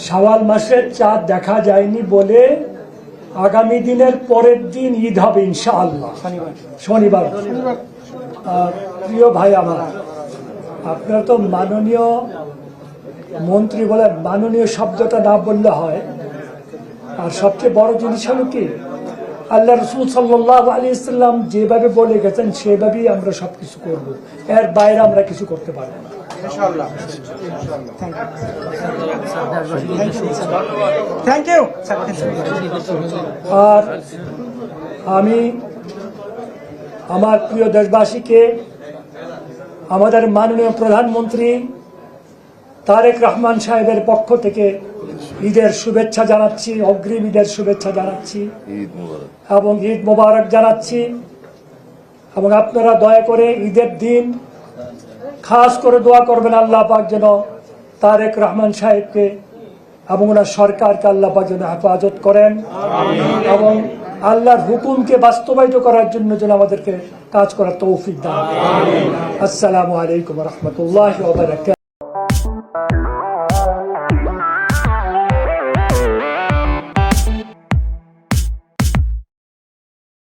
শাওয়াল মাসের চাঁদ দেখা যায়নি বলে আগামী দিনের পরের দিন ঈদ হবে ইনশাআল্লাহ, শনিবার। আর প্রিয় ভাই আমার, আপনারা তো মাননীয় মন্ত্রী বলে মাননীয় শব্দটা না বললে হয়। আর সবচেয়ে বড় জিনিস হলো কি, আল্লাহ রসুল সাল্লাল্লাহু আলাইহি ওয়াসাল্লাম যেভাবে বলে গেছেন সেভাবেই আমরা সবকিছু করব, এর বাইরে আমরা কিছু করতে পারবো না। Thank you. আর আমি আমার প্রিয় দেশবাসীকে আমাদের মাননীয় প্রধানমন্ত্রী তারেক রহমান সাহেবের পক্ষ থেকে ঈদের শুভেচ্ছা জানাচ্ছি, অগ্রিম ঈদের শুভেচ্ছা জানাচ্ছি এবং ঈদ মোবারক জানাচ্ছি। এবং আপনারা দয়া করে ঈদের দিন খাস করে দোয়া করবেন আল্লাহ পাক যেন তারেক রহমান সাহেবকে এবং ওনার সরকারকে আল্লাহ পাক যেন হেফাজত করেন এবং আল্লাহর হুকুমকে বাস্তবায়িত করার জন্য যেন আমাদেরকে কাজ করার তৌফিক দান। আসসালামু আলাইকুম ওয়া রাহমাতুল্লাহি ওয়া বারাকাতুহু।